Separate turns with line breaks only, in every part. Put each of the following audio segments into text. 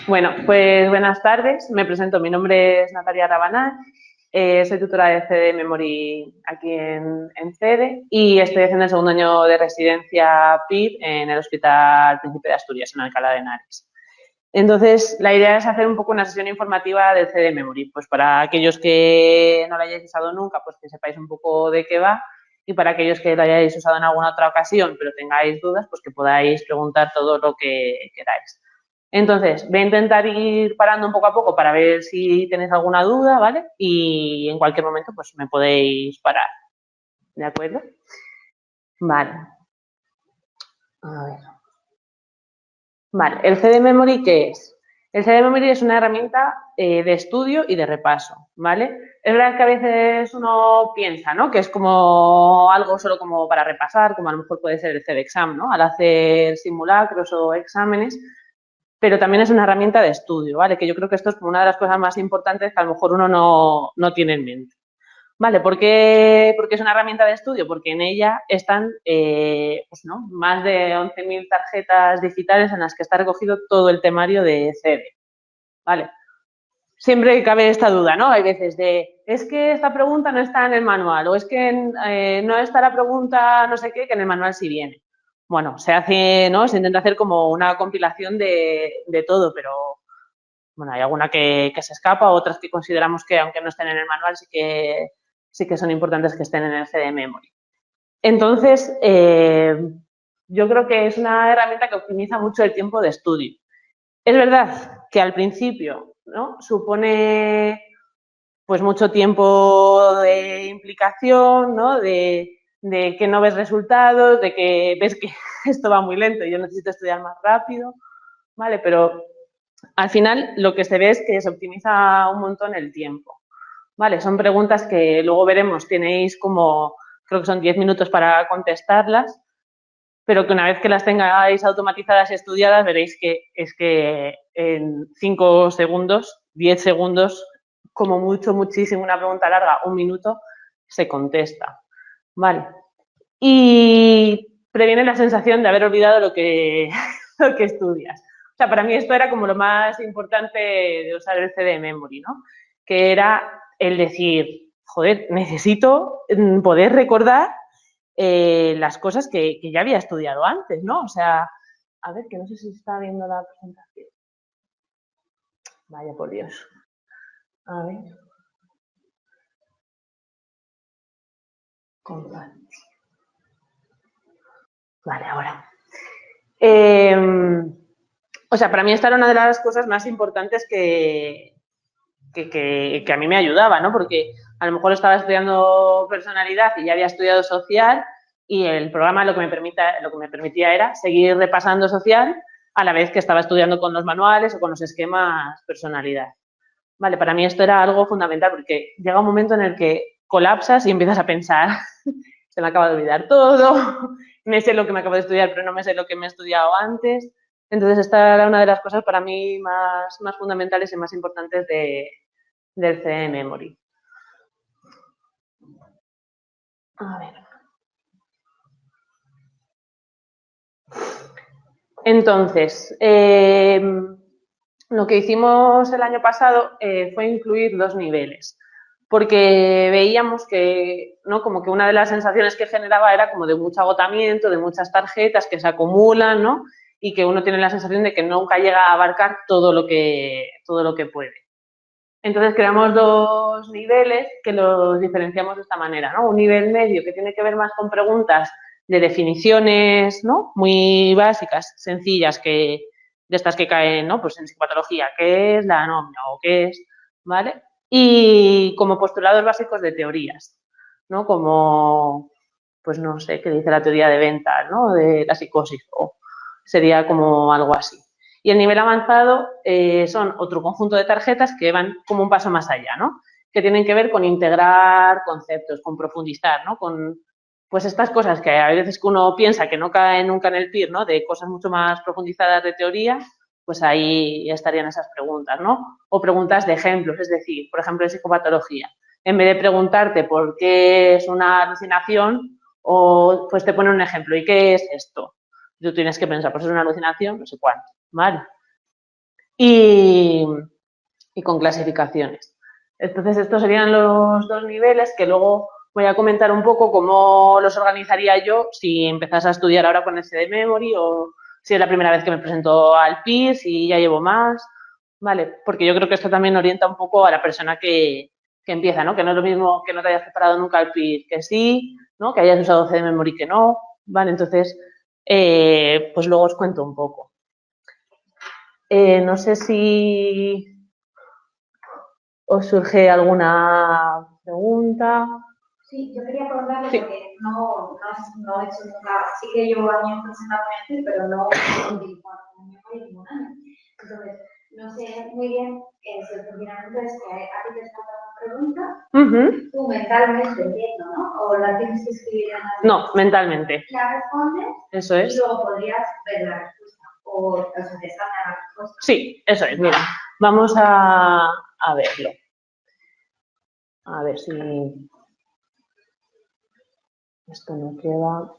Bueno, pues buenas tardes. Me presento. Mi nombre es Natalia Rabanal. Soy tutora de CD Memory aquí en CEDE y estoy haciendo el segundo año de residencia PIB en el Hospital Príncipe de Asturias, en Alcalá de Henares. Entonces, la idea es hacer un poco una sesión informativa del CD Memory, pues para aquellos que no lo hayáis usado nunca, pues que sepáis un poco de qué va, y para aquellos que lo hayáis usado en alguna otra ocasión, pero tengáis dudas, pues que podáis preguntar todo lo que queráis. Entonces, voy a intentar ir parando un poco a poco para ver si tenéis alguna duda, ¿vale? Y en cualquier momento, pues me podéis parar, ¿de acuerdo? Vale. A ver. Vale, ¿el CD Memory qué es? El CD Memory es una herramienta de estudio y de repaso, ¿vale? Es verdad que a veces uno piensa, ¿no? Que es como algo solo como para repasar, como a lo mejor puede ser el CD Exam, ¿no? Al hacer simulacros o exámenes, pero también es una herramienta de estudio, ¿vale? Que yo creo que esto es como una de las cosas más importantes que a lo mejor uno no tiene en mente. Vale, ¿por qué es una herramienta de estudio? Porque en ella están pues, ¿no? más de 11.000 tarjetas digitales en las que está recogido todo el temario de CD. Vale. Siempre cabe esta duda, ¿no? Hay veces de, es que esta pregunta no está en el manual o es que no está la pregunta no sé qué, que en el manual sí viene. Bueno, se hace, ¿no? Se intenta hacer como una compilación de todo, pero bueno, hay alguna que se escapa, otras que consideramos que aunque no estén en el manual sí que son importantes que estén en el CD Memory. Entonces, yo creo que es una herramienta que optimiza mucho el tiempo de estudio. Es verdad que al principio, ¿no? Supone pues mucho tiempo de implicación, ¿no? De que no ves resultados, de que ves que esto va muy lento y yo necesito estudiar más rápido, ¿vale? Pero al final lo que se ve es que se optimiza un montón el tiempo. Vale, son preguntas que luego veremos, tenéis como, creo que son 10 minutos para contestarlas, pero que una vez que las tengáis automatizadas y estudiadas veréis que es que en 5 segundos, 10 segundos, como mucho, muchísimo, una pregunta larga, un minuto, se contesta. Vale. Y previene la sensación de haber olvidado lo que estudias. O sea, para mí esto era como lo más importante de usar el CD Memory, ¿no? Que era el decir, joder, necesito poder recordar las cosas que ya había estudiado antes, ¿no? O sea, a ver, que no sé si está viendo la presentación. Vaya por Dios. A ver. Compartir. Vale, ahora. O sea, para mí esta era una de las cosas más importantes que a mí me ayudaba, ¿no? Porque a lo mejor estaba estudiando personalidad y ya había estudiado social y el programa lo que me permitía era seguir repasando social a la vez que estaba estudiando con los manuales o con los esquemas personalidad. Vale, para mí esto era algo fundamental porque llega un momento en el que colapsas y empiezas a pensar, se me acaba de olvidar todo, me sé lo que me acabo de estudiar, pero no me sé lo que me he estudiado antes. Entonces, esta era una de las cosas para mí más fundamentales y más importantes del CD Memory. A ver. Entonces, lo que hicimos el año pasado fue incluir 2 niveles, porque veíamos que, ¿no? Como que una de las sensaciones que generaba era como de mucho agotamiento, de muchas tarjetas que se acumulan, ¿no? Y que uno tiene la sensación de que nunca llega a abarcar todo lo que puede. Entonces creamos 2 niveles que los diferenciamos de esta manera, ¿no? Un nivel medio que tiene que ver más con preguntas de definiciones, ¿no? Muy básicas, sencillas, de estas que caen, ¿no? Pues en psicopatología, ¿qué es la anomia o qué es? ¿Vale? Y como postulados básicos de teorías, ¿no? Como, pues no sé, qué dice la teoría de venta, ¿no? De la psicosis, o sería como algo así. Y el nivel avanzado son otro conjunto de tarjetas que van como un paso más allá, ¿no? Que tienen que ver con integrar conceptos, con profundizar, ¿no? Con pues estas cosas que a veces que uno piensa que no caen nunca en el PIR, ¿no? De cosas mucho más profundizadas de teoría, pues ahí estarían esas preguntas, ¿no? O preguntas de ejemplos, es decir, por ejemplo, en psicopatología. En vez de preguntarte por qué es una alucinación, o pues te pone un ejemplo, ¿y qué es esto? Tú tienes que pensar, pues es una alucinación, no sé cuánto, ¿vale? y con clasificaciones. Entonces, estos serían los dos niveles que luego voy a comentar un poco cómo los organizaría yo si empezás a estudiar ahora con SD Memory o si es la primera vez que me presento al PIR, si ya llevo más, ¿vale? Porque yo creo que esto también orienta un poco a la persona que empieza, ¿no? Que no es lo mismo que no te hayas preparado nunca al PIR que sí, ¿no? Que hayas usado CD Memory que no, ¿vale? Entonces, pues luego os cuento un poco. No sé si ¿os surge alguna pregunta?
Sí, yo quería preguntarle, sí, porque no he hecho nunca, sí que llevo años presentando en pero no he ningún año. Entonces, no sé muy bien si el funcionamiento es que a ti te salta una pregunta, tú mentalmente entiendo, ¿no? O la tienes que escribir en la...
No, mentalmente.
La respondes.
Eso es.
Y luego podrías ver la respuesta. O sea, te salta la respuesta.
Sí, eso es. Mira, vamos a verlo. A ver si esto no queda.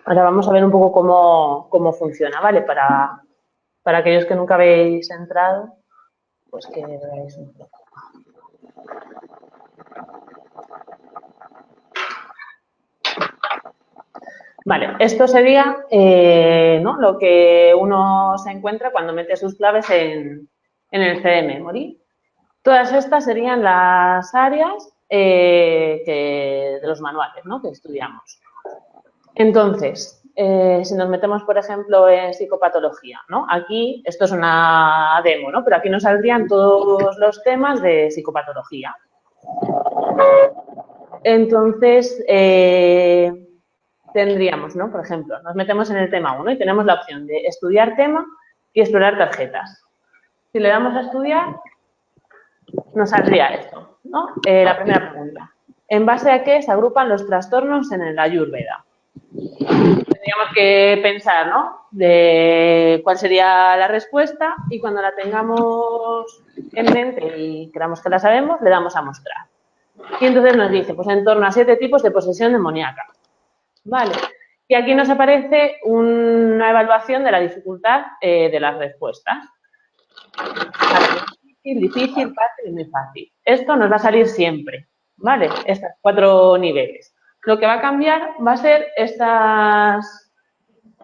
Ahora vamos a ver un poco cómo funciona, ¿vale? Para aquellos que nunca habéis entrado, pues que veáis un poco. Vale, esto sería ¿no? Lo que uno se encuentra cuando mete sus claves en el CD Memory. Todas estas serían las áreas de los manuales, ¿no? Que estudiamos. Entonces, si nos metemos, por ejemplo, en psicopatología, ¿no? Aquí, esto es una demo, ¿no? Pero aquí nos saldrían todos los temas de psicopatología. Entonces, tendríamos, ¿no? Por ejemplo, nos metemos en el tema 1 y tenemos la opción de estudiar tema y explorar tarjetas. Si le damos a estudiar, nos saldría esto, ¿no? La primera pregunta. ¿En base a qué se agrupan los trastornos en la Ayurveda? Tendríamos que pensar, ¿no? De cuál sería la respuesta y cuando la tengamos en mente y creamos que la sabemos, le damos a mostrar. Y entonces nos dice, pues en torno a 7 tipos de posesión demoníaca. Vale. Y aquí nos aparece una evaluación de la dificultad de las respuestas. Difícil, fácil y muy fácil. Esto nos va a salir siempre, ¿vale? Estos 4 niveles. Lo que va a cambiar va a ser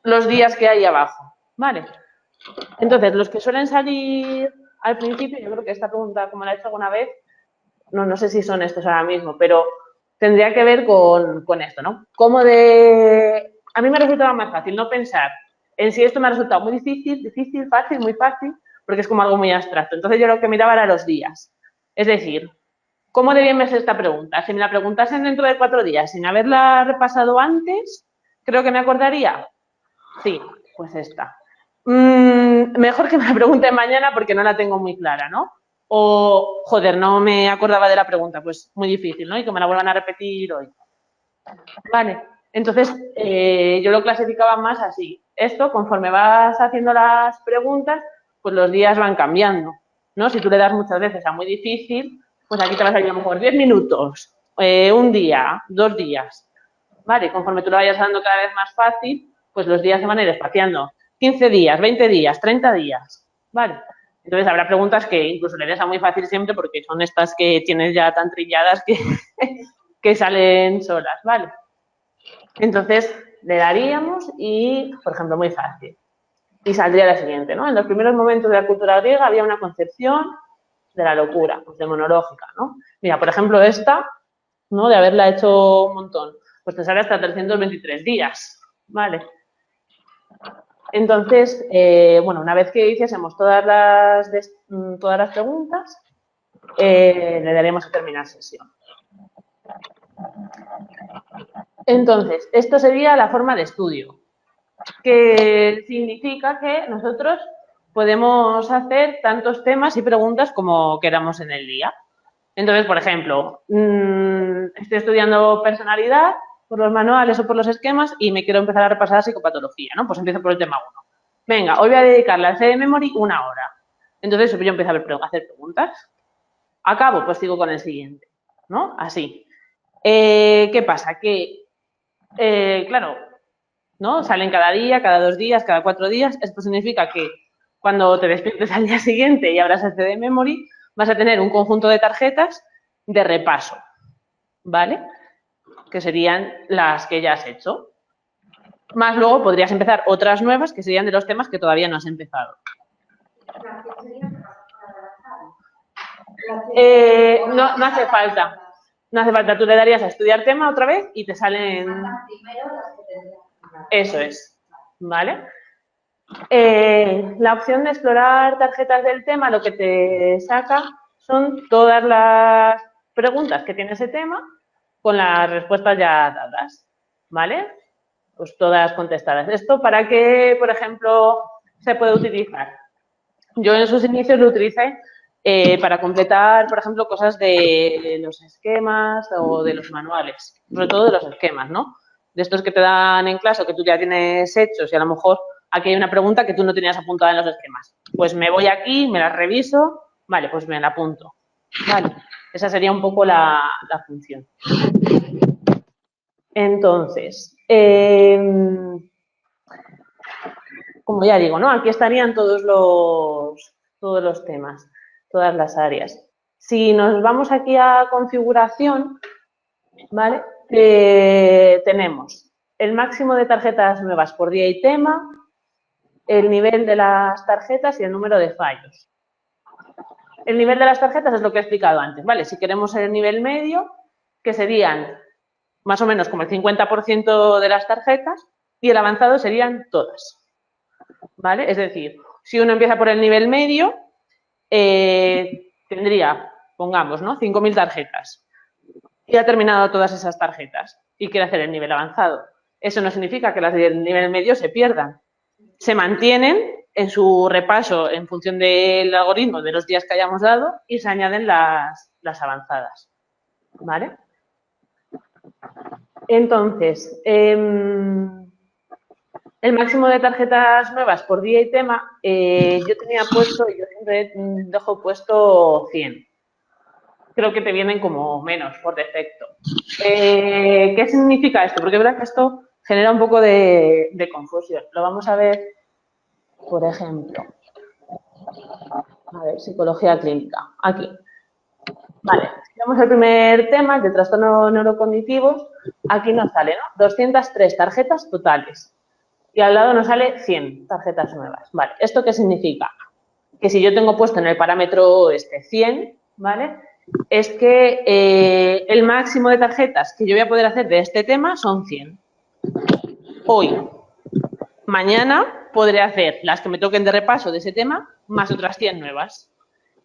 los días que hay abajo, ¿vale? Entonces, los que suelen salir al principio, yo creo que esta pregunta, como la he hecho alguna vez, no sé si son estos ahora mismo, pero tendría que ver con esto, ¿no? A mí me resultaba más fácil no pensar en si esto me ha resultado muy difícil, fácil, muy fácil, porque es como algo muy abstracto. Entonces yo lo que miraba era los días. Es decir, ¿cómo de bien me hace esta pregunta? Si me la preguntasen dentro de 4 días, sin haberla repasado antes, creo que me acordaría. Sí, pues esta. Mejor que me la pregunten mañana porque no la tengo muy clara, ¿no? O, joder, no me acordaba de la pregunta, pues muy difícil, ¿no? Y que me la vuelvan a repetir hoy. Vale, entonces yo lo clasificaba más así. Esto, conforme vas haciendo las preguntas, pues los días van cambiando, ¿no? Si tú le das muchas veces a muy difícil, pues aquí te va a salir a lo mejor 10 minutos, un día, 2 días. Vale, conforme tú lo vayas dando cada vez más fácil, pues los días se van a ir espaciando. 15 días, 20 días, 30 días. Vale. Entonces habrá preguntas que incluso le des a muy fácil siempre porque son estas que tienes ya tan trilladas que salen solas, ¿vale? Entonces le daríamos y, por ejemplo, muy fácil. Y saldría la siguiente, ¿no? En los primeros momentos de la cultura griega había una concepción de la locura, pues demonológica, ¿no? Mira, por ejemplo, esta, ¿no? De haberla hecho un montón, pues te sale hasta 323 días, ¿vale? Entonces, bueno, una vez que hiciésemos todas las preguntas, le daremos a terminar sesión. Entonces, esto sería la forma de estudio, que significa que nosotros podemos hacer tantos temas y preguntas como queramos en el día. Entonces, por ejemplo, estoy estudiando personalidad por los manuales o por los esquemas y me quiero empezar a repasar psicopatología, ¿no? Pues empiezo por el tema 1. Venga, hoy voy a dedicarle al CD Memory 1 hora. Entonces yo empiezo a hacer preguntas. Acabo, pues sigo con el siguiente, ¿no? Así. ¿Qué pasa? Que, claro, ¿no? Salen cada día, cada 2 días, cada 4 días. Esto significa que cuando te despiertes al día siguiente y abras el CD Memory, vas a tener un conjunto de tarjetas de repaso, ¿vale? Que serían las que ya has hecho. Más luego podrías empezar otras nuevas que serían de los temas que todavía no has empezado. No hace falta. No hace falta. Tú le darías a estudiar tema otra vez y te salen... Eso es. ¿Vale? La opción de explorar tarjetas del tema lo que te saca son todas las preguntas que tiene ese tema con las respuestas ya dadas. ¿Vale? Pues todas contestadas. ¿Esto para qué, por ejemplo, se puede utilizar? Yo en sus inicios lo utilicé para completar, por ejemplo, cosas de los esquemas o de los manuales, sobre todo de los esquemas, ¿no? De estos que te dan en clase o que tú ya tienes hechos y a lo mejor aquí hay una pregunta que tú no tenías apuntada en los esquemas. Pues me voy aquí, me la reviso, vale, pues me la apunto. Vale, esa sería un poco la función. Entonces, como ya digo, ¿no? Aquí estarían todos los temas, todas las áreas. Si nos vamos aquí a configuración, ¿vale? Tenemos el máximo de tarjetas nuevas por día y tema, el nivel de las tarjetas y el número de fallos. El nivel de las tarjetas es lo que he explicado antes, ¿vale? Si queremos el nivel medio, que serían más o menos como el 50% de las tarjetas, y el avanzado serían todas, ¿vale? Es decir, si uno empieza por el nivel medio, tendría, pongamos, ¿no? 5.000 tarjetas y ha terminado todas esas tarjetas y quiere hacer el nivel avanzado. Eso no significa que las del nivel medio se pierdan. Se mantienen en su repaso en función del algoritmo de los días que hayamos dado y se añaden las avanzadas, ¿vale? Entonces, el máximo de tarjetas nuevas por día y tema, yo tenía puesto, yo siempre dejo puesto 100. Creo que te vienen como menos por defecto. ¿Qué significa esto? Porque es verdad que esto genera un poco de confusión. Lo vamos a ver, por ejemplo. A ver, psicología clínica. Aquí. Vale, si vamos al primer tema, de trastornos neurocognitivos, aquí nos sale, ¿no? 203 tarjetas totales. Y al lado nos sale 100 tarjetas nuevas. Vale, ¿esto qué significa? Que si yo tengo puesto en el parámetro 100, ¿vale? Es que el máximo de tarjetas que yo voy a poder hacer de este tema son 100. Hoy, mañana, podré hacer las que me toquen de repaso de ese tema, más otras 100 nuevas.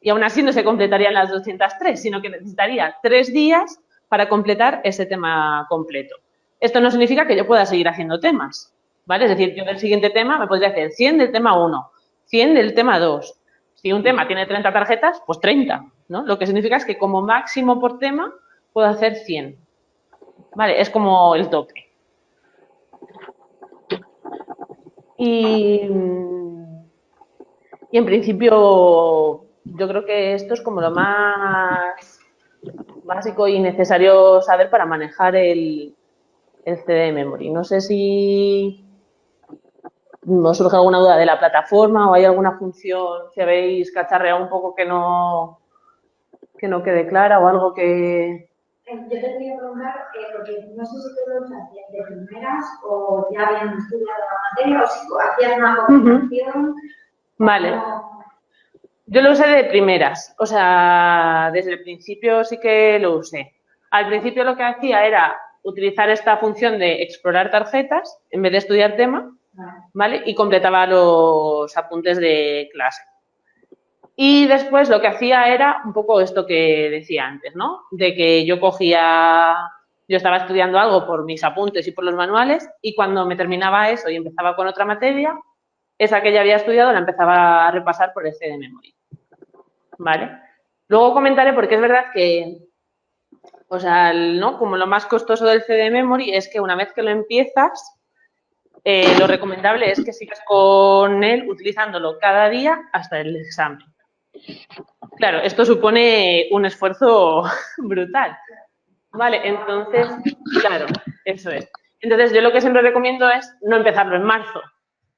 Y aún así no se completarían las 203, sino que necesitaría 3 días para completar ese tema completo. Esto no significa que yo pueda seguir haciendo temas, ¿vale? Es decir, yo del siguiente tema me podría hacer 100 del tema 1, 100 del tema 2. Si un tema tiene 30 tarjetas, pues 30, ¿no? Lo que significa es que como máximo por tema puedo hacer 100. ¿Vale? Es como el tope. Y en principio yo creo que esto es como lo más básico y necesario saber para manejar el CD Memory. No sé si os surge alguna duda de la plataforma o hay alguna función, si habéis cacharreado un poco que no quede clara o algo que...
Yo te quería preguntar, porque no sé si tú lo usas de primeras o ya habían estudiado la materia o si hacías una combinación.
Vale. Yo lo usé de primeras, o sea, desde el principio sí que lo usé. Al principio lo que hacía era utilizar esta función de explorar tarjetas en vez de estudiar tema, ¿vale? Y completaba los apuntes de clase. Y después lo que hacía era un poco esto que decía antes, ¿no? De que yo estaba estudiando algo por mis apuntes y por los manuales y cuando me terminaba eso y empezaba con otra materia, esa que ya había estudiado la empezaba a repasar por el CD Memory. ¿Vale? Luego comentaré porque es verdad que, o sea, ¿no? Como lo más costoso del CD Memory es que una vez que lo empiezas, lo recomendable es que sigas con él utilizándolo cada día hasta el examen. Claro, esto supone un esfuerzo brutal. Vale, entonces, claro, eso es. Entonces, yo lo que siempre recomiendo es no empezarlo en marzo,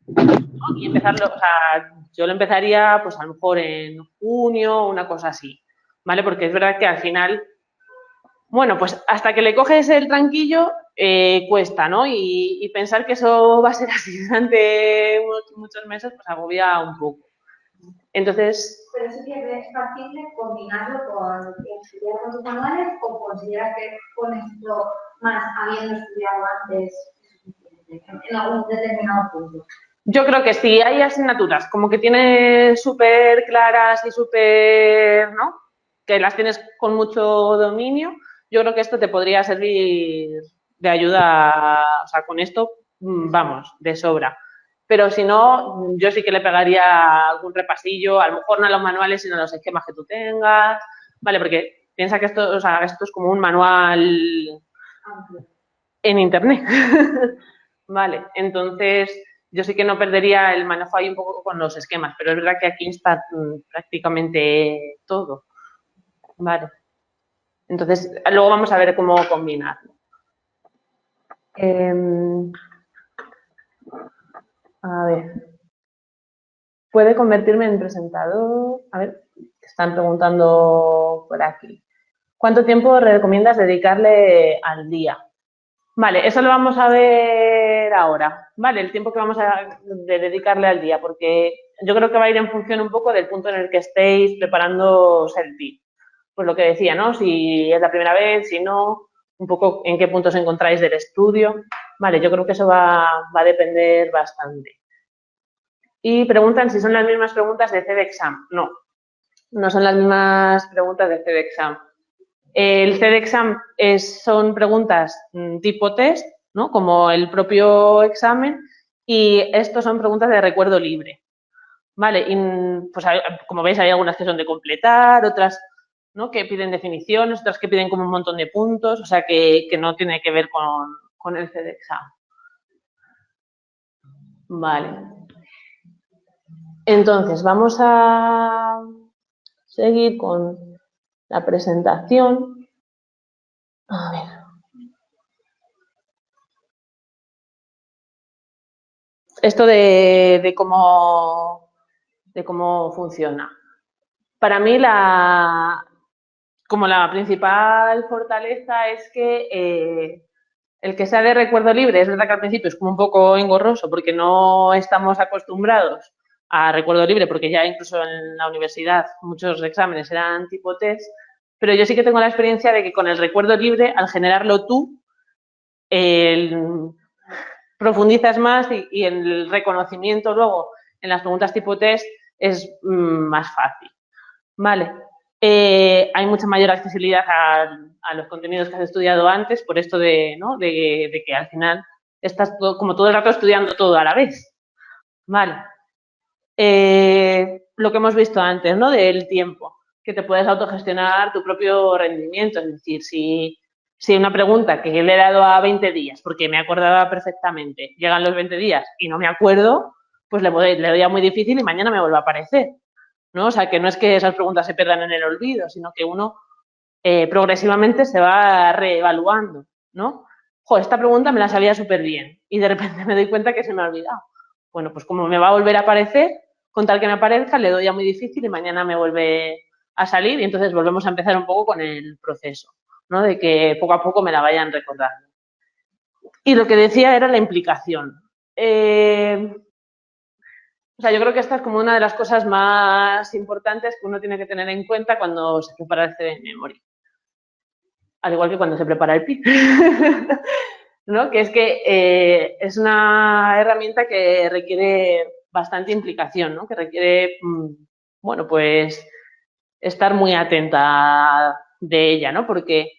¿no? Y empezarlo, o sea, yo lo empezaría, pues a lo mejor en junio, una cosa así, ¿vale? Porque es verdad que al final, bueno, pues hasta que le coges el tranquillo, cuesta, ¿no? Y pensar que eso va a ser así durante muchos meses, pues agobia un poco. Entonces,
Pero sí que es factible combinarlo con estudiar con tus manuales o consideras que con esto más habiendo estudiado antes es suficiente en algún determinado punto.
yo creo que si hay asignaturas como que tienes súper claras y súper, ¿no? Que las tienes con mucho dominio, yo creo que esto te podría servir de ayuda, o sea, con esto, vamos, de sobra. Pero si no, yo sí que le pegaría algún repasillo, a lo mejor no a los manuales, sino a los esquemas que tú tengas, ¿vale? Porque piensa que esto, o sea, esto es como un manual en internet. Vale, entonces yo sí que no perdería el manejo ahí un poco con los esquemas, pero es verdad que aquí está prácticamente todo. Vale, entonces luego vamos a ver cómo combinarlo. A ver, ¿puede convertirme en presentador? A ver, están preguntando por aquí. ¿Cuánto tiempo recomiendas dedicarle al día? Vale, eso lo vamos a ver ahora, ¿vale? El tiempo que vamos a dedicarle al día, porque yo creo que va a ir en función un poco del punto en el que estéis preparando el PIB. Pues lo que decía, ¿no? Si es la primera vez, si no, un poco en qué puntos encontráis del estudio. Vale, yo creo que eso va a depender bastante. Y preguntan si son las mismas preguntas de CEDEXAM. No, no son las mismas preguntas de CEDEXAM. El CEDEXAM son preguntas tipo test, ¿no? Como el propio examen, y estos son preguntas de recuerdo libre. Vale, y pues como veis hay algunas que son de completar, otras, ¿no? Que piden definiciones, otras que piden como un montón de puntos, o sea que no tiene que ver con el CEDEXAM. Vale. Entonces, vamos a seguir con la presentación. A ver. Esto de cómo funciona. Para mí, como la principal fortaleza es que el que sea de recuerdo libre, es verdad que al principio es como un poco engorroso porque no estamos acostumbrados a recuerdo libre, porque ya incluso en la universidad muchos exámenes eran tipo test, pero yo sí que tengo la experiencia de que con el recuerdo libre, al generarlo tú, profundizas más y el reconocimiento luego en las preguntas tipo test es más fácil. Vale. Hay mucha mayor accesibilidad a los contenidos que has estudiado antes por esto ¿no? de que al final estás como todo el rato estudiando todo a la vez. Vale. Lo que hemos visto antes, ¿no? Del tiempo, que te puedes autogestionar tu propio rendimiento. Es decir, si una pregunta que le he dado a 20 días, porque me acordaba perfectamente, llegan los 20 días y no me acuerdo, pues le doy a muy difícil y mañana me vuelve a aparecer, ¿no? O sea, que no es que esas preguntas se pierdan en el olvido, sino que uno progresivamente se va reevaluando, ¿no? Jo, esta pregunta me la sabía súper bien y de repente me doy cuenta que se me ha olvidado. Bueno, pues como me va a volver a aparecer, con tal que me aparezca, le doy a muy difícil y mañana me vuelve a salir y entonces volvemos a empezar un poco con el proceso, ¿no? De que poco a poco me la vayan recordando. Y lo que decía era la implicación. O sea, yo creo que esta es como una de las cosas más importantes que uno tiene que tener en cuenta cuando se prepara el CD de memoria. Al igual que cuando se prepara el PIB. ¿No? Que es que es una herramienta que requiere bastante implicación, ¿no? Que requiere, bueno, pues estar muy atenta de ella, ¿no? Porque,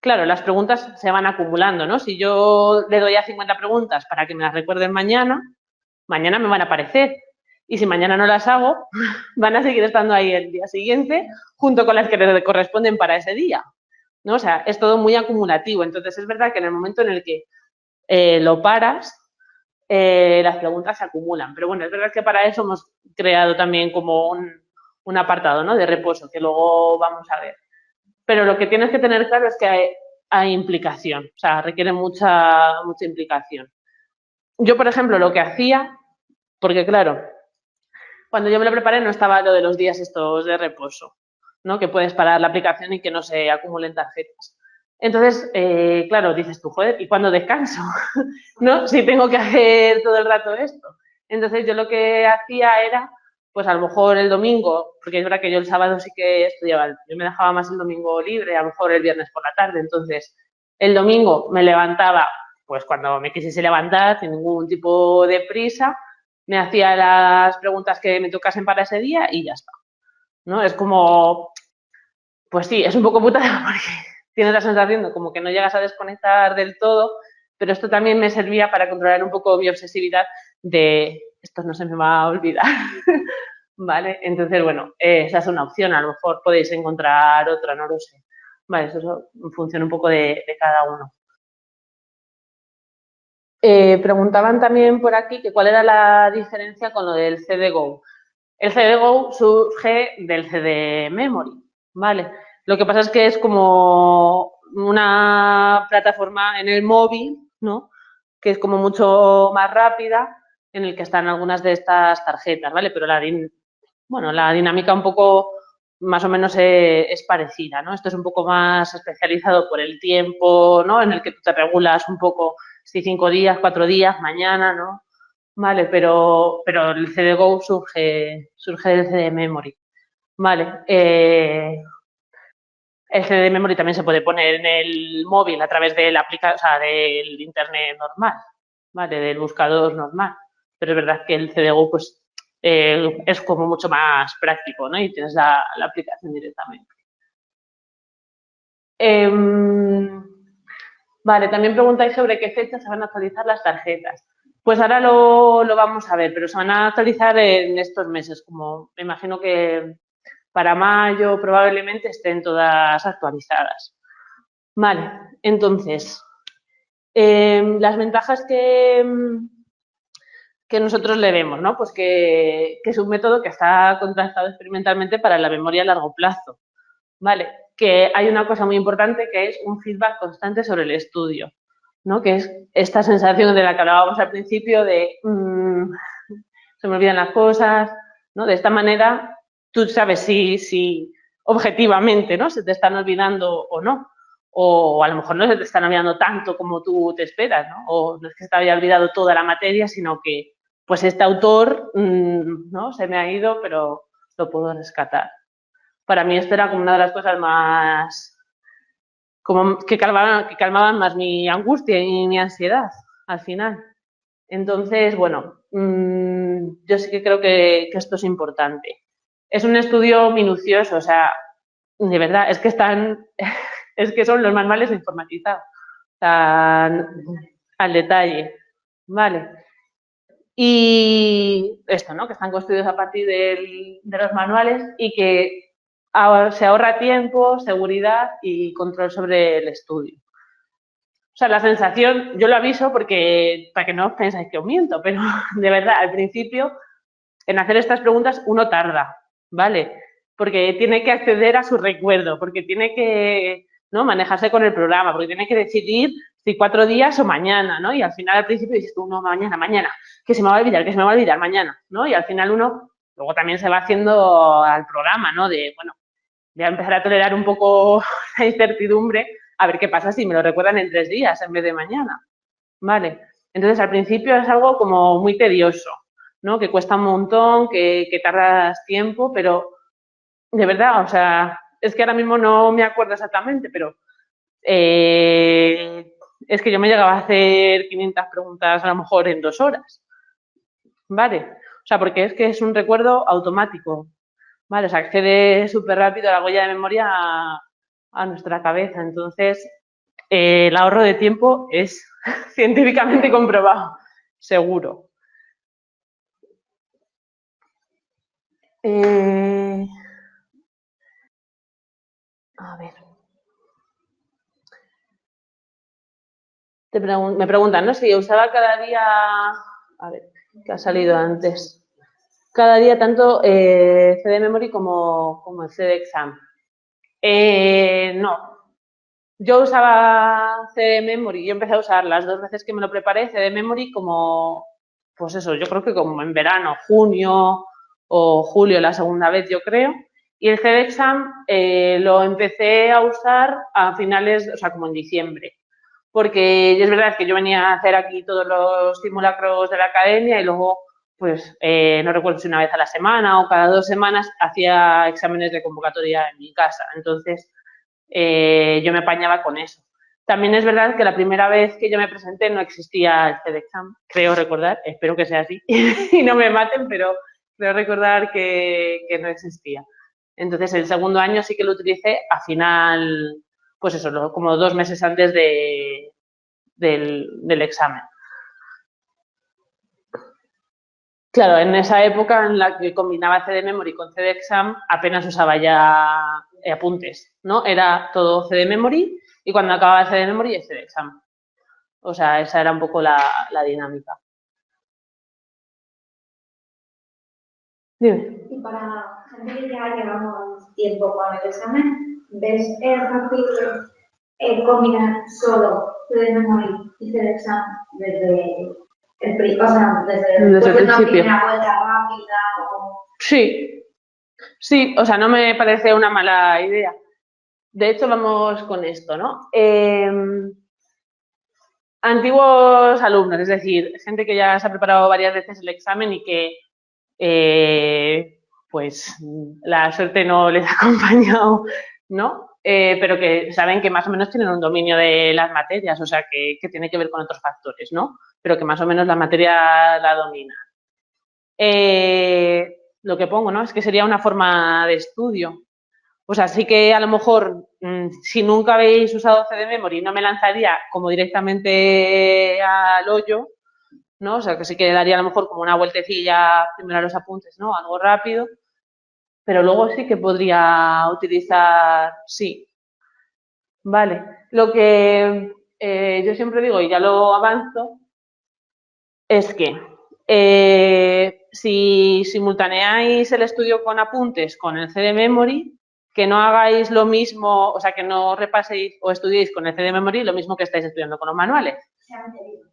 claro, las preguntas se van acumulando, ¿no? Si yo le doy a 50 preguntas para que me las recuerden mañana, mañana me van a aparecer. Y si mañana no las hago, van a seguir estando ahí el día siguiente, junto con las que le corresponden para ese día, ¿no? O sea, es todo muy acumulativo. Entonces, es verdad que en el momento en el que lo paras, las preguntas se acumulan. Pero bueno, es verdad que para eso hemos creado también como un apartado, ¿no? De reposo, que luego vamos a ver. Pero lo que tienes que tener claro es que hay implicación, o sea, requiere mucha implicación. Yo, por ejemplo, lo que hacía, porque claro, cuando yo me lo preparé no estaba lo de los días estos de reposo, ¿no? Que puedes parar la aplicación y que no se acumulen tarjetas. Entonces, claro, dices tú, joder, ¿y cuándo descanso? ¿No? Si tengo que hacer todo el rato esto. Entonces, yo lo que hacía era, pues a lo mejor el domingo, porque es verdad que yo el sábado sí que estudiaba, yo me dejaba más el domingo libre, a lo mejor el viernes por la tarde. Entonces, el domingo me levantaba, pues cuando me quisiese levantar, sin ningún tipo de prisa, me hacía las preguntas que me tocasen para ese día y ya está, ¿no? Es como, pues sí, es un poco putada porque tienes la sensación de como que no llegas a desconectar del todo, pero esto también me servía para controlar un poco mi obsesividad de esto no se me va a olvidar, ¿vale? Entonces, bueno, esa es una opción, a lo mejor podéis encontrar otra, no lo sé. Vale, eso funciona un poco de cada uno. Preguntaban también por aquí que cuál era la diferencia con lo del CD-GO. El CD-GO surge del CD Memory, ¿vale? Lo que pasa es que es como una plataforma en el móvil, ¿no? Que es como mucho más rápida, en el que están algunas de estas tarjetas, ¿vale? Pero la dinámica un poco más o menos es parecida, ¿no? Esto es un poco más especializado por el tiempo, ¿no? En el que tú te regulas un poco si 5 días, 4 días, mañana, ¿no? Vale, pero el CD-GO surge del CD Memory. Vale, el CD Memory también se puede poner en el móvil a través de la aplicación, o sea, del internet normal, ¿vale? Del buscador normal. Pero es verdad que el CD-GO pues, es como mucho más práctico, ¿no? Y tienes la aplicación directamente. Vale, también preguntáis sobre qué fecha se van a actualizar las tarjetas. Pues ahora lo vamos a ver, pero se van a actualizar en estos meses, como me imagino que para mayo probablemente estén todas actualizadas. Vale, entonces, las ventajas que nosotros le vemos, ¿no? Pues que es un método que está contrastado experimentalmente para la memoria a largo plazo. Vale, que hay una cosa muy importante que es un feedback constante sobre el estudio, ¿no? Que es esta sensación de la que hablábamos al principio de se me olvidan las cosas, ¿no? De esta manera tú sabes si objetivamente, ¿no? Se te están olvidando o no. O a lo mejor no se te están olvidando tanto como tú te esperas, ¿no? O no es que se te haya olvidado toda la materia, sino que pues este autor, ¿no? Se me ha ido, pero lo puedo rescatar. Para mí esto era como una de las cosas más, como que calmaban más mi angustia y mi ansiedad al final. Entonces, bueno, yo sí que creo que esto es importante. Es un estudio minucioso, o sea, de verdad, es que es que son los manuales informatizados, o sea, al detalle, ¿vale? Y esto, ¿no? Que están construidos a partir de los manuales y que se ahorra tiempo, seguridad y control sobre el estudio. O sea, la sensación, yo lo aviso porque para que no os pensáis que os miento, pero de verdad, al principio, en hacer estas preguntas uno tarda, ¿vale? Porque tiene que acceder a su recuerdo, porque tiene que, ¿no? Manejarse con el programa, porque tiene que decidir si 4 días o mañana, ¿no? Y al final al principio dices tú, no, mañana, que se me va a olvidar, mañana, ¿no? Y al final uno luego también se va haciendo al programa, ¿no? De, bueno, voy a empezar a tolerar un poco la incertidumbre, a ver qué pasa si me lo recuerdan en 3 días en vez de mañana, ¿vale? Entonces, al principio es algo como muy tedioso, ¿no? Que cuesta un montón, que tardas tiempo, pero de verdad, o sea, es que ahora mismo no me acuerdo exactamente, pero es que yo me llegaba a hacer 500 preguntas a lo mejor en 2 horas, ¿vale? O sea, porque es que es un recuerdo automático, ¿vale? O sea, accede súper rápido a la huella de memoria a nuestra cabeza. Entonces, el ahorro de tiempo es científicamente comprobado, seguro. A ver. Me preguntan, ¿no? Si usaba cada día. A ver, ¿qué ha salido antes? Cada día tanto CD Memory como el CD Exam. No, yo usaba CD Memory, yo empecé a usar las 2 veces que me lo preparé, CD Memory como, pues eso, yo creo que como en verano, junio o julio la segunda vez, yo creo. Y el CDExam lo empecé a usar a finales, o sea, como en diciembre. Porque es verdad que yo venía a hacer aquí todos los simulacros de la academia y luego, pues, no recuerdo si una vez a la semana o cada 2 semanas hacía exámenes de convocatoria en mi casa. Entonces, yo me apañaba con eso. También es verdad que la primera vez que yo me presenté no existía el CEDEXAM, creo recordar, espero que sea así y no me maten, pero creo recordar que no existía. Entonces el segundo año sí que lo utilicé a final, pues eso, como 2 meses antes del examen. Claro, en esa época en la que combinaba CD Memory con CD Exam, apenas usaba ya apuntes, ¿no? Era todo CD Memory y cuando acababa CD Memory es CD Exam. O sea, esa era un poco la dinámica. Dime.
Y para gente que ya llevamos tiempo con el examen, ¿ves fácil combinar solo CD Memory y CD Exam desde o sea, desde
Desde el
una
principio.
primera vuelta rápida?
Sí, sí, o sea, no me parece una mala idea. De hecho, vamos con esto, ¿no? Antiguos alumnos, es decir, gente que ya se ha preparado varias veces el examen y que pues la suerte no les ha acompañado, ¿no? Pero que saben que más o menos tienen un dominio de las materias, o sea, que tiene que ver con otros factores, ¿no? Pero que más o menos la materia la domina. Lo que pongo, ¿no? Es que sería una forma de estudio. O sea, sí que a lo mejor, si nunca habéis usado CD Memory, no me lanzaría como directamente al hoyo, ¿no? O sea, que sí que daría a lo mejor como una vueltecilla primero a los apuntes, ¿no? Algo rápido, pero luego sí que podría utilizar, sí, vale. Lo que yo siempre digo, y ya lo avanzo, es que si simultaneáis el estudio con apuntes con el CD Memory, que no hagáis lo mismo, o sea, que no repaséis o estudiéis con el CD Memory lo mismo que estáis estudiando con los manuales.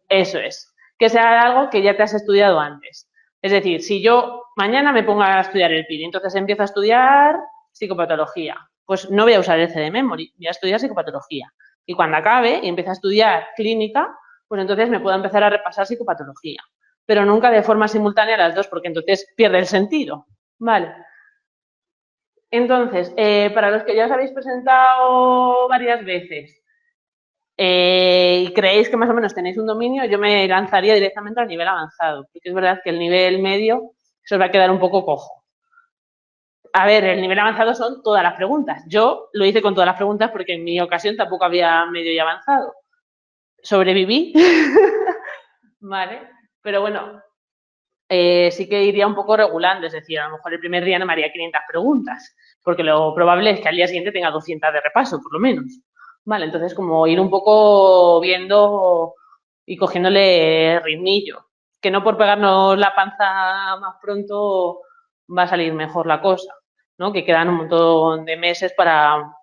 Eso es. Que sea algo que ya te has estudiado antes. Es decir, si yo mañana me pongo a estudiar el PIR, entonces empiezo a estudiar psicopatología, pues no voy a usar el CD Memory, voy a estudiar psicopatología. Y cuando acabe y empiece a estudiar clínica, pues entonces me puedo empezar a repasar psicopatología. Pero nunca de forma simultánea las dos, porque entonces pierde el sentido. Vale. Entonces, para los que ya os habéis presentado varias veces y creéis que más o menos tenéis un dominio, yo me lanzaría directamente al nivel avanzado, porque es verdad que el nivel medio se os va a quedar un poco cojo. A ver, el nivel avanzado son todas las preguntas. Yo lo hice con todas las preguntas porque en mi ocasión tampoco había medio y avanzado. Sobreviví, ¿vale? Pero bueno, sí que iría un poco regulando, es decir, a lo mejor el primer día no me haría 500 preguntas, porque lo probable es que al día siguiente tenga 200 de repaso, por lo menos. Vale, entonces como ir un poco viendo y cogiéndole ritmillo, que no por pegarnos la panza más pronto va a salir mejor la cosa, ¿no? Que quedan un montón de meses para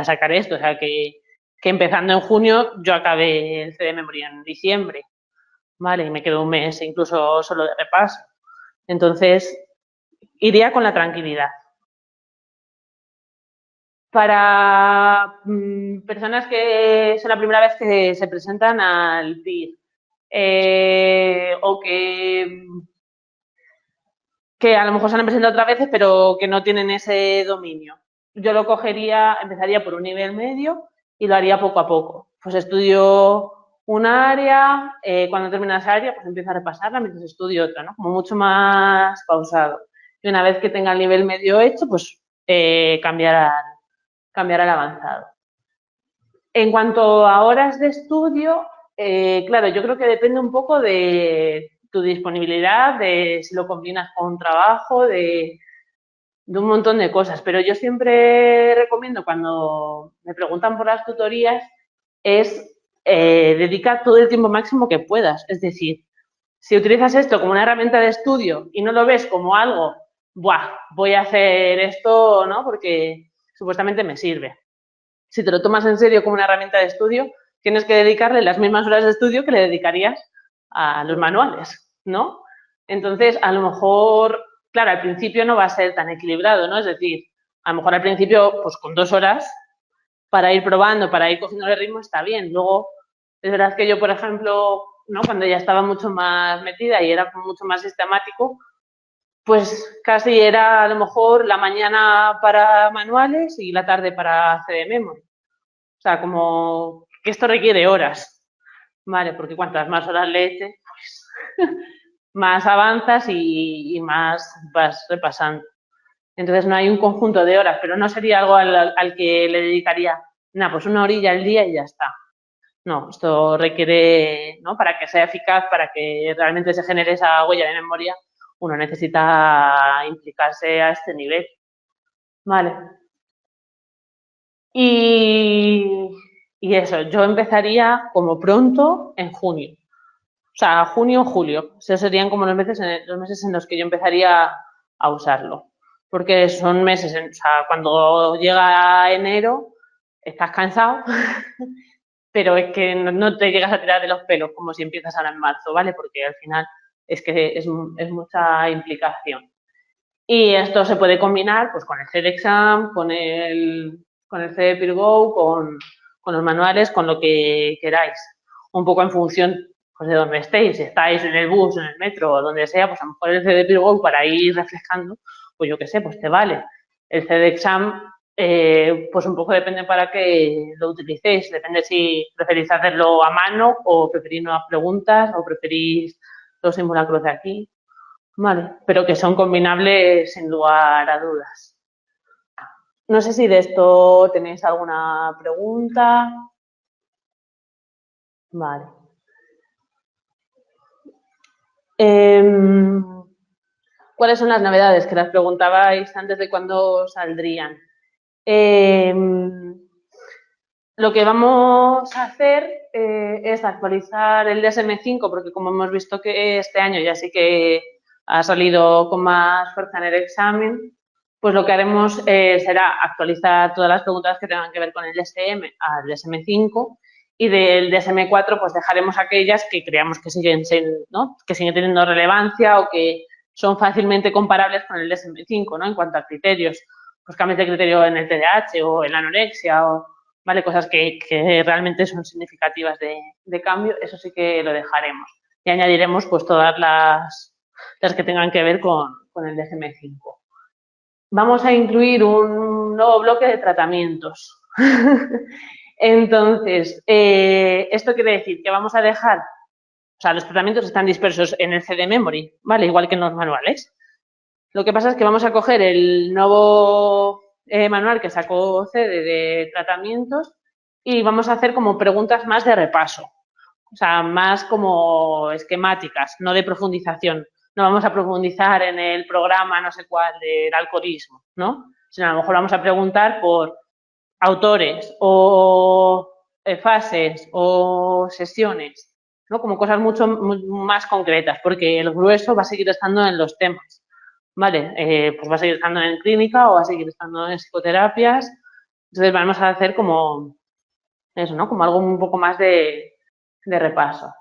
sacar esto, o sea que empezando en junio yo acabé el CD Memory en diciembre, ¿vale? Y me quedó un mes incluso solo de repaso. Entonces, iría con la tranquilidad. Para personas que son la primera vez que se presentan al PIR o que a lo mejor se han presentado otras veces pero que no tienen ese dominio. Yo lo cogería, empezaría por un nivel medio y lo haría poco a poco. Pues estudio una área, cuando termina esa área pues empiezo a repasarla mientras estudio otra, ¿no? Como mucho más pausado. Y una vez que tenga el nivel medio hecho, pues cambiar al avanzado. En cuanto a horas de estudio, claro, yo creo que depende un poco de tu disponibilidad, de si lo combinas con un trabajo, de un montón de cosas. Pero yo siempre recomiendo cuando me preguntan por las tutorías es dedicar todo el tiempo máximo que puedas. Es decir, si utilizas esto como una herramienta de estudio y no lo ves como algo, voy a hacer esto, ¿no? Porque supuestamente me sirve. si te lo tomas en serio como una herramienta de estudio, tienes que dedicarle las mismas horas de estudio que le dedicarías a los manuales, ¿no? Entonces, a lo mejor, claro, al principio no va a ser tan equilibrado, ¿no? Es decir, a lo mejor al principio, pues con 2 horas para ir probando, para ir cogiendo el ritmo, está bien. Luego, es verdad que yo, por ejemplo, ¿no? Cuando ya estaba mucho más metida y era mucho más sistemático, pues casi era a lo mejor la mañana para manuales y la tarde para CD Memory. O sea, como que esto requiere horas, ¿vale? Porque cuantas más horas le eches, pues más avanzas y más vas repasando. Entonces no hay un conjunto de horas, pero no sería algo al que le dedicaría, nada, pues 1 horilla al día y ya está. No, esto requiere, ¿no? Para que sea eficaz, para que realmente se genere esa huella de memoria, uno necesita implicarse a este nivel. Vale. Y eso, yo empezaría como pronto en junio. O sea, junio o julio. Esos serían como los meses en los que yo empezaría a usarlo. Porque son meses, o sea, cuando llega enero estás cansado, pero es que no te llegas a tirar de los pelos como si empiezas ahora en marzo, ¿vale? Porque al final es que es mucha implicación. Y esto se puede combinar pues con el CEDExam, con el CEDEPIRGO, con los manuales, con lo que queráis. Un poco en función pues, de donde estéis. Si estáis en el bus, en el metro o donde sea, pues a lo mejor el CEDEPIRGO para ir refrescando, pues yo qué sé, pues te vale. El CEDExam, pues un poco depende para qué lo utilicéis. Depende si preferís hacerlo a mano o preferís nuevas preguntas o preferís los simulacros de aquí. Vale, pero que son combinables sin lugar a dudas. No sé si de esto tenéis alguna pregunta. Vale. ¿Cuáles son las novedades que las preguntabais antes de cuándo saldrían? Lo que vamos a hacer es actualizar el DSM-5 porque como hemos visto que este año ya sí que ha salido con más fuerza en el examen, pues lo que haremos será actualizar todas las preguntas que tengan que ver con el DSM al DSM-5 y del DSM-4 pues dejaremos aquellas que creamos que siguen, ¿no? Que siguen teniendo relevancia o que son fácilmente comparables con el DSM-5, ¿no? En cuanto a criterios, pues cambios de criterio en el TDAH o en la anorexia o ¿vale? Cosas que realmente son significativas de cambio, eso sí que lo dejaremos. Y añadiremos pues todas las que tengan que ver con el DSM-5. Vamos a incluir un nuevo bloque de tratamientos. Entonces, esto quiere decir que vamos a dejar, o sea, los tratamientos están dispersos en el CD Memory, ¿vale? Igual que en los manuales. Lo que pasa es que vamos a coger el nuevo manual que sacó CD de tratamientos y vamos a hacer como preguntas más de repaso, o sea, más como esquemáticas, no de profundización. No vamos a profundizar en el programa no sé cuál del alcoholismo, ¿no? Sino a lo mejor vamos a preguntar por autores o fases o sesiones, ¿no? Como cosas mucho más concretas, porque el grueso va a seguir estando en los temas. Vale, pues va a seguir estando en clínica o va a seguir estando en psicoterapias. Entonces vamos a hacer como eso, ¿no? Como algo un poco más de repaso.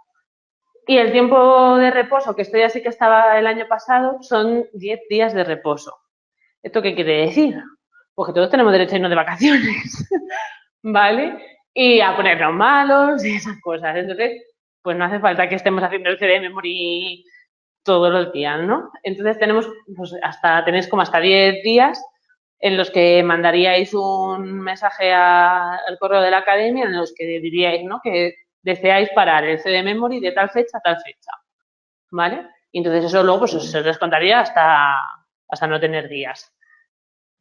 Y el tiempo de reposo, que esto ya sí que estaba el año pasado, son 10 días de reposo. ¿Esto qué quiere decir? Pues que todos tenemos derecho a irnos de vacaciones, ¿vale? Y a ponernos malos y esas cosas. Entonces, pues no hace falta que estemos haciendo el CD Memory todos los días, ¿no? Entonces tenemos, pues tenéis como hasta 10 días en los que mandaríais un mensaje al correo de la academia en los que diríais, ¿no? Que deseáis parar el CD Memory de tal fecha a tal fecha, ¿vale? Y entonces eso luego pues se descontaría hasta no tener días.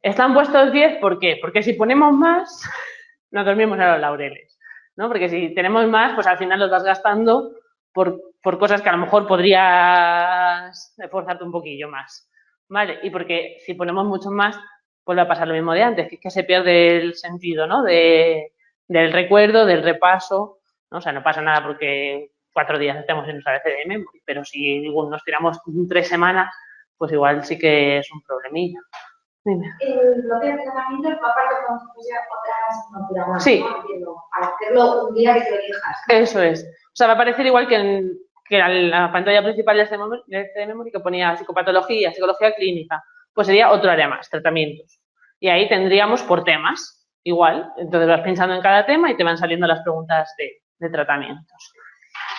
¿Están puestos 10? ¿Por qué? Porque si ponemos más, nos dormimos a los laureles, ¿no? Porque si tenemos más, pues al final los vas gastando por cosas que a lo mejor podrías esforzarte un poquillo más, ¿vale? Y porque si ponemos mucho más, pues va a pasar lo mismo de antes, que es que se pierde el sentido, ¿no? Del recuerdo, del repaso, ¿no? O sea, no pasa nada porque 4 días estemos en usar el CDM, pero si nos tiramos 3 semanas, pues igual sí que es un problemilla. Dime.
El bloque de tratamiento va aparte como si fuese otra asignatura más,
Sí.
¿no? Para hacerlo un día que te lo elijas.
Eso es. O sea, va a aparecer igual que en la pantalla principal de CD Memory que ponía psicopatología, psicología clínica. Pues sería otro área más, tratamientos. Y ahí tendríamos por temas, igual. Entonces vas pensando en cada tema y te van saliendo las preguntas de tratamientos.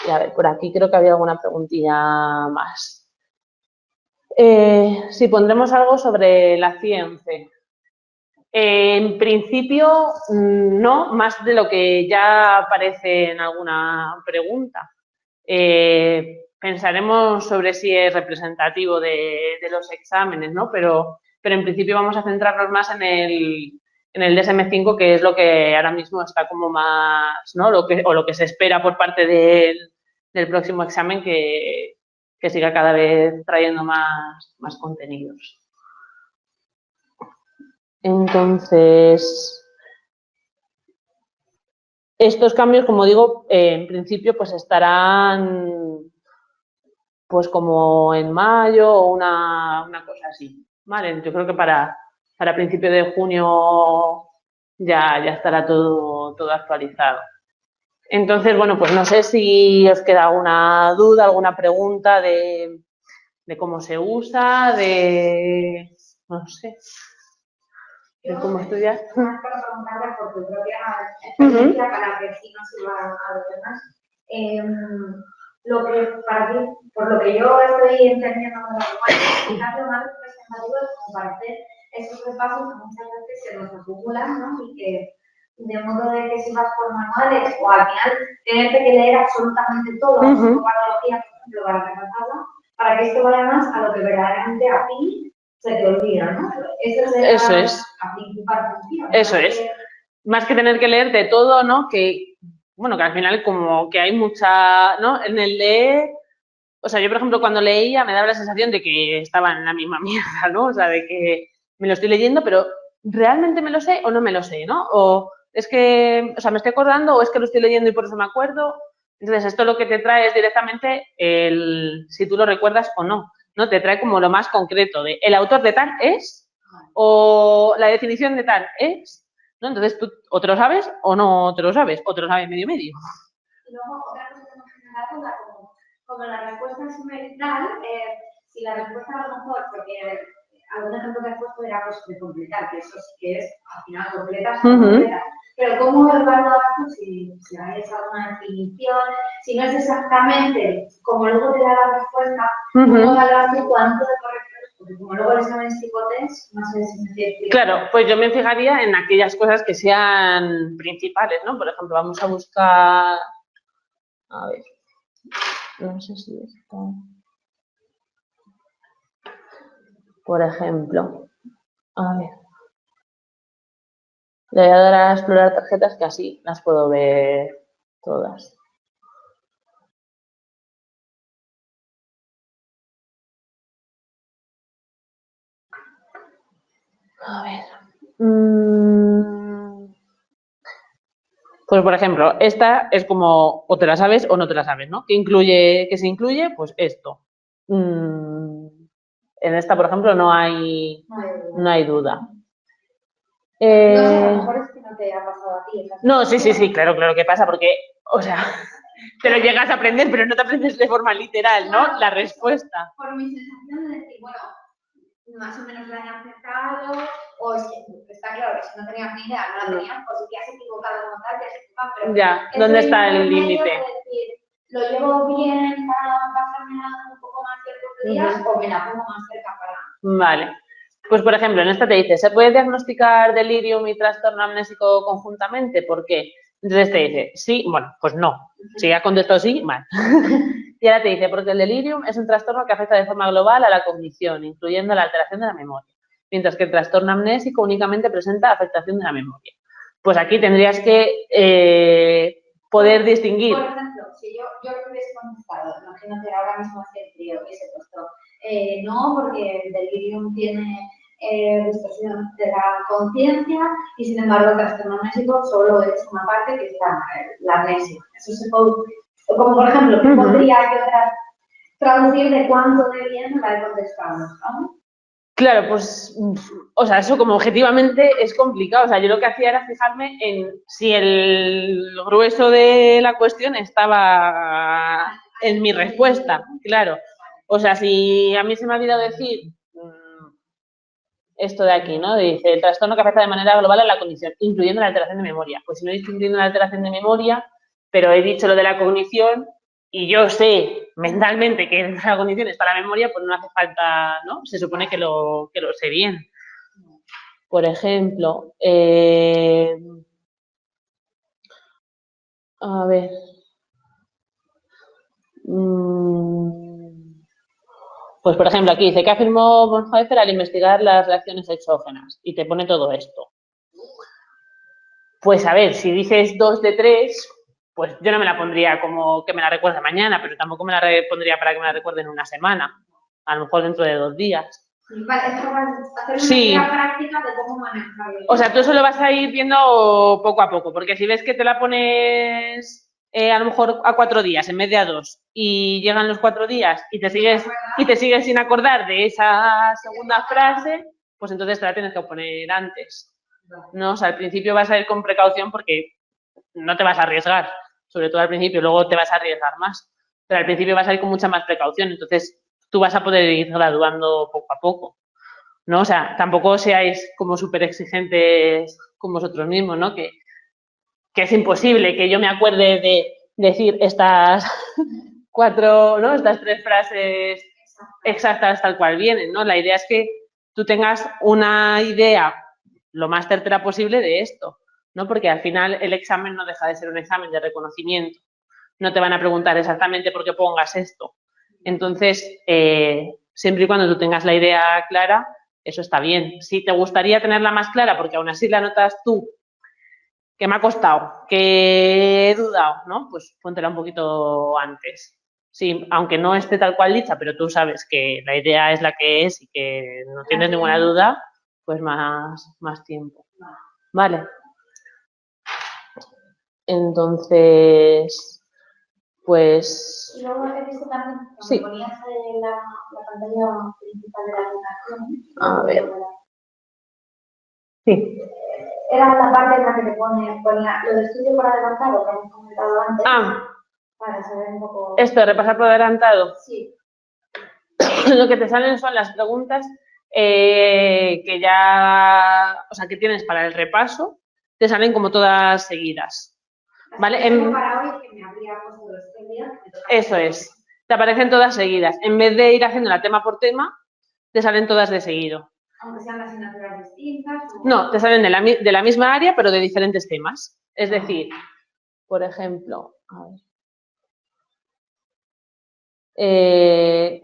Y a ver, por aquí creo que había alguna preguntilla más. Sí, pondremos algo sobre la ciencia. En principio, no, más de lo que ya aparece en alguna pregunta. Pensaremos sobre si es representativo de los exámenes, ¿no? Pero en principio vamos a centrarnos más en el DSM-5, que es lo que ahora mismo está como más, ¿no? Lo que se espera por parte del próximo examen, que siga cada vez trayendo más contenidos. Entonces, estos cambios, como digo, en principio pues estarán pues como en mayo o una cosa así, ¿vale? Yo creo que para principio de junio ya estará todo actualizado. Entonces, bueno, pues no sé si os queda alguna duda, alguna pregunta de cómo se usa, no sé, de cómo estudiar.
Más para preguntarle por tu propia experiencia, para que sí nos sirva a los demás. Lo que para ti, por lo que yo estoy entendiendo con los explicarlo más representativo es como para hacer esos repasos que muchas veces se nos acumulan, ¿no? Y que de modo de que si vas por manuales o al final tenerte que leer absolutamente todo, como patología, por ejemplo, para repasarla, para que esto vaya más a lo que verdaderamente a ti se te olvida, ¿no? Eso es la principal función.
Eso es. Más que tener que leerte todo, ¿no? Que al final como que hay mucha, ¿no? En el leer, o sea, yo por ejemplo cuando leía me daba la sensación de que estaba en la misma mierda, ¿no? O sea, de que me lo estoy leyendo, pero ¿realmente me lo sé o no me lo sé, ¿no? O es que, o sea, me estoy acordando o es que lo estoy leyendo y por eso me acuerdo. Entonces, esto lo que te trae es directamente si tú lo recuerdas o no, ¿no? Te trae como lo más concreto de el autor de tal es o la definición de tal es, ¿no? Entonces, tú o te lo sabes o no te lo sabes, o te lo sabes medio.
Y luego, otra cosa que hemos generado, como la respuesta es numerical, si la respuesta a lo mejor, porque algún ejemplo que has puesto era pues de completar, que eso sí que es, al final, completas, completas. Pero ¿cómo evaluar tú si hay alguna definición? Si no es exactamente como luego te da la respuesta, ¿cómo evaluar tú cuánto de correcto es? Porque como luego el examen es psicotest, no sé si me entiendes.
Claro, pues yo me fijaría en aquellas cosas que sean principales, ¿no? Por ejemplo, vamos a buscar... A ver, no sé si está... Por ejemplo, a ver... Le voy a dar a explorar tarjetas que así las puedo ver todas. A ver. Pues, por ejemplo, esta es como o te la sabes o no te la sabes, ¿no? ¿Qué se incluye? Pues esto. En esta, por ejemplo, no hay duda.
No sé, a lo mejor es que no te ha pasado a ti.
No, sí, claro que pasa, porque, o sea, te lo llegas a aprender, pero no te aprendes de forma literal, ¿no? La respuesta.
Por mi sensación de decir, bueno, más o menos la he acertado, o es que está claro que si no tenías ni idea, no la tenías, o si te has equivocado como tal, te has equivocado. Pero
ya, ¿dónde está el límite?
Lo llevo bien para pasarme un poco más de días o me la pongo más cerca para...
Vale. Pues, por ejemplo, en esta te dice, ¿se puede diagnosticar delirium y trastorno amnésico conjuntamente? ¿Por qué? Entonces te dice, sí, bueno, pues no. Si has contestado sí, mal. Y ahora te dice, porque el delirium es un trastorno que afecta de forma global a la cognición, incluyendo la alteración de la memoria, mientras que el trastorno amnésico únicamente presenta afectación de la memoria. Pues aquí tendrías que poder distinguir.
Por ejemplo, si yo lo hubiese contestado, imagínate ahora mismo hace frío, hubiese puesto, no, porque el delirium tiene distorsión de la conciencia y sin embargo el trastorno amnésico solo es una parte que está la amnesia. Eso se puede, como por ejemplo, ¿qué podría yo traducir de cuánto de bien la he contestado? ¿No?
Claro, pues, o sea, eso como objetivamente es complicado. O sea, yo lo que hacía era fijarme en si el grueso de la cuestión estaba en mi respuesta, claro. O sea, si a mí se me ha olvidado decir esto de aquí, ¿no? Dice, el trastorno que afecta de manera global a la cognición, incluyendo la alteración de memoria. Pues si no he dicho incluyendo la alteración de memoria, pero he dicho lo de la cognición y yo sé mentalmente que la cognición es para la memoria, pues no hace falta, ¿no? Se supone que lo sé bien. Por ejemplo, a ver. Pues, por ejemplo, aquí dice que afirmó Bonhoeffer al investigar las reacciones exógenas y te pone todo esto. Pues a ver, si dices 2 de 3, pues yo no me la pondría como que me la recuerde mañana, pero tampoco me la pondría para que me la recuerde en una semana, a lo mejor dentro de 2 días.
Vale, esto va a hacer una
Sí.
práctica de cómo manejarlo.
O sea, tú eso lo vas a ir viendo poco a poco, porque si ves que te la pones a lo mejor a 4 días en vez de a 2 y llegan los 4 días y te sigues sin acordar de esa segunda frase, pues entonces te la tienes que poner antes. ¿No? O sea, al principio vas a ir con precaución porque no te vas a arriesgar, sobre todo al principio, luego te vas a arriesgar más, pero al principio vas a ir con mucha más precaución, entonces tú vas a poder ir graduando poco a poco, ¿no? O sea, tampoco seáis como súper exigentes con vosotros mismos, ¿no? Que es imposible que yo me acuerde de decir estas 4, ¿no? Estas 3 frases exactas tal cual vienen, ¿no? La idea es que tú tengas una idea lo más certera posible de esto, ¿no? Porque al final el examen no deja de ser un examen de reconocimiento. No te van a preguntar exactamente por qué pongas esto. Entonces, siempre y cuando tú tengas la idea clara, eso está bien. Si te gustaría tenerla más clara, porque aún así la notas tú, que me ha costado, que he dudado, ¿no? Pues póntela un poquito antes. Sí, aunque no esté tal cual dicha, pero tú sabes que la idea es la que es y que no tienes ninguna duda, pues más tiempo. Vale. Entonces, pues...
Y luego he visto también, cuando
sí.
ponías la pantalla principal de la aplicación,
A ver. Sí.
Era la parte en la que te pone lo de estudio por adelantado que hemos comentado antes. Para saber un poco...
Esto, repasar por adelantado.
Sí.
Lo que te salen son las preguntas que ya, o sea, que tienes para el repaso, te salen como todas seguidas. ¿Vale?
Para hoy que me habría puesto este día.
Eso es. Te aparecen todas seguidas. En vez de ir haciéndola tema por tema, te salen todas de seguido.
Aunque sean asignaturas distintas.
No, te salen de la misma área, pero de diferentes temas. Es decir, por ejemplo, a ver.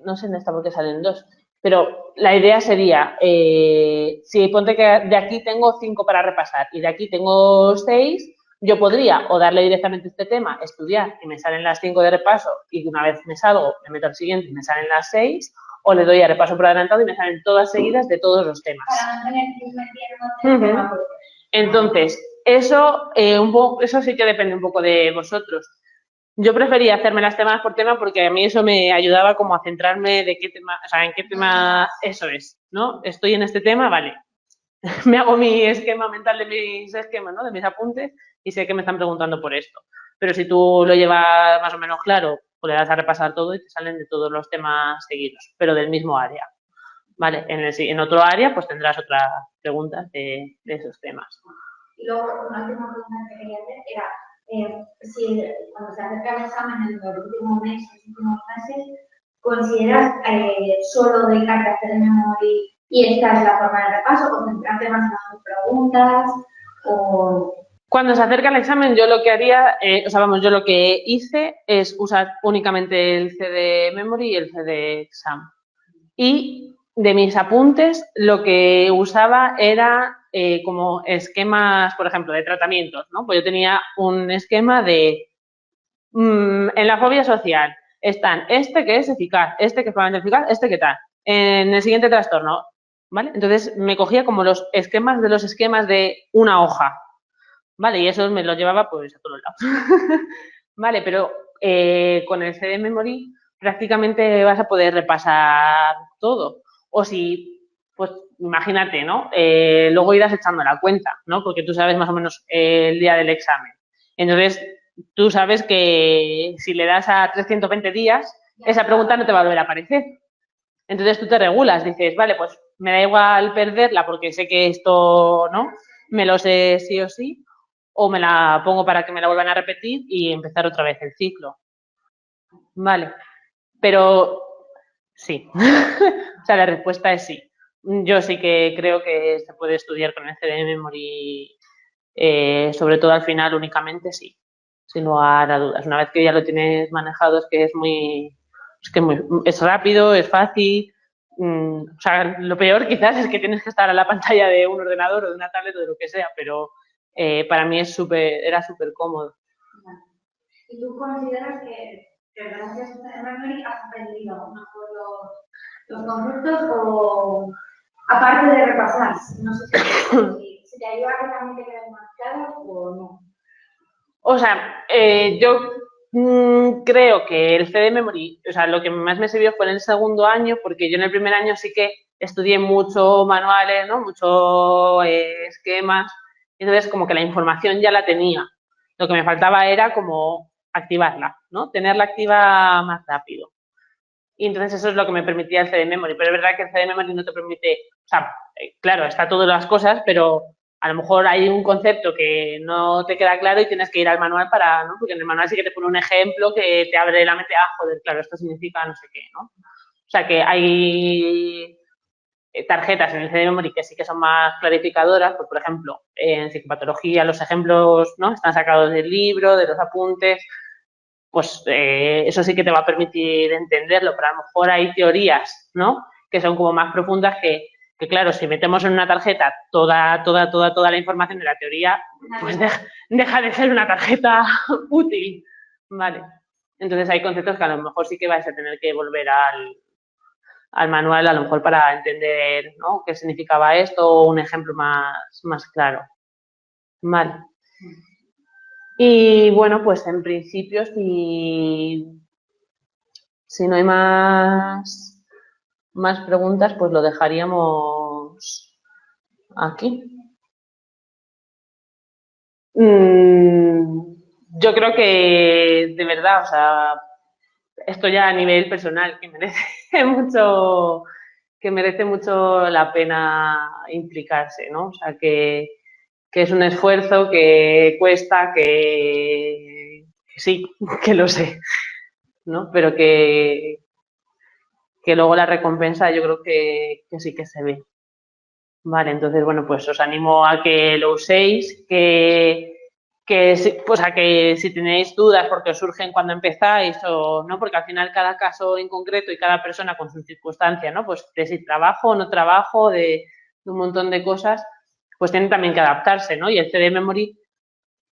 No sé en esta porque salen 2, pero la idea sería, si ponte que de aquí tengo 5 para repasar y de aquí tengo 6, yo podría o darle directamente este tema, estudiar y me salen las 5 de repaso y una vez me salgo, me meto al siguiente y me salen las 6, o le doy a repaso por adelantado y me salen todas seguidas de todos los temas.
Para mantener
Entonces, eso sí que depende un poco de vosotros. Yo prefería hacerme las temas por tema porque a mí eso me ayudaba como a centrarme de qué tema, o sea, en qué tema eso es, ¿no? Estoy en este tema, vale. Me hago mi esquema mental de mis esquemas, ¿no? De mis apuntes y sé que me están preguntando por esto. Pero si tú lo llevas más o menos claro, pues le das a repasar todo y te salen de todos los temas seguidos, pero del mismo área. Vale, en otro área pues tendrás otras preguntas de esos temas.
Y luego, una última pregunta que quería hacer era, si cuando se acerca el examen en los últimos meses, ¿consideras solo dedicarte a hacer memoria y esta es la forma de repaso, o centrarte más en las preguntas?
Cuando se acerca el examen, yo lo que haría, yo lo que hice es usar únicamente el CD Memory y el CD Exam. Y de mis apuntes, lo que usaba era como esquemas, por ejemplo, de tratamientos, ¿no? Pues yo tenía un esquema de, en la fobia social, están este que es eficaz, este que es probablemente eficaz, este que tal. En el siguiente trastorno, ¿vale? Entonces me cogía como los esquemas de una hoja, ¿vale? Y esos me los llevaba pues a todos lados. Vale, pero con el CD Memory prácticamente vas a poder repasar todo. O si pues imagínate, ¿no? Luego irás echando la cuenta, ¿no? Porque tú sabes más o menos el día del examen. Entonces, tú sabes que si le das a 320 días, esa pregunta no te va a volver a aparecer. Entonces tú te regulas, dices, vale, pues me da igual perderla porque sé que esto, ¿no? Me lo sé sí o sí, o me la pongo para que me la vuelvan a repetir y empezar otra vez el ciclo. Vale, pero sí. O sea, la respuesta es sí. Yo sí que creo que se puede estudiar con el CD Memory, sobre todo al final únicamente sí, sin lugar a dudas. Una vez que ya lo tienes manejado es rápido, es fácil. O sea, lo peor quizás es que tienes que estar a la pantalla de un ordenador o de una tablet o de lo que sea, pero para mí era súper cómodo.
¿Y tú consideras que gracias a Memory has aprendido mejor los conceptos o aparte de repasar? No sé si te ayuda a que también te queden más claros o no.
O sea, yo creo que el CD Memory, o sea, lo que más me sirvió fue en el segundo año, porque yo en el primer año sí que estudié mucho manuales, ¿no? Mucho esquemas, entonces como que la información ya la tenía. Lo que me faltaba era como activarla, ¿no? Tenerla activa más rápido. Y entonces eso es lo que me permitía el CD Memory. Pero es verdad que el CD Memory no te permite, o sea, claro, está todas las cosas, pero a lo mejor hay un concepto que no te queda claro y tienes que ir al manual para, ¿no? Porque en el manual sí que te pone un ejemplo que te abre la mente, joder, claro, esto significa no sé qué, ¿no? O sea que hay tarjetas en el CD Memory que sí que son más clarificadoras, pues por ejemplo, en psicopatología los ejemplos, ¿no? Están sacados del libro, de los apuntes, pues eso sí que te va a permitir entenderlo, pero a lo mejor hay teorías, ¿no? Que son como más profundas que claro, si metemos en una tarjeta toda la información de la teoría, pues deja de ser una tarjeta útil, ¿vale? Entonces hay conceptos que a lo mejor sí que vais a tener que volver al manual, a lo mejor para entender, ¿no? Qué significaba esto o un ejemplo más claro. Vale. Y bueno, pues en principio si no hay más preguntas, pues lo dejaríamos aquí. Yo creo que de verdad, o sea, esto ya a nivel personal, que merece mucho la pena implicarse, ¿no? O sea, que es un esfuerzo, que cuesta, que sí, que lo sé, ¿no? Pero que luego la recompensa yo creo que sí que se ve. Vale, entonces, bueno, pues os animo a que lo uséis, pues a que si tenéis dudas porque os surgen cuando empezáis o no, porque al final cada caso en concreto y cada persona con sus circunstancias, ¿no? Pues de si trabajo o no trabajo, de un montón de cosas, pues tienen también que adaptarse, ¿no? Y el CD Memory,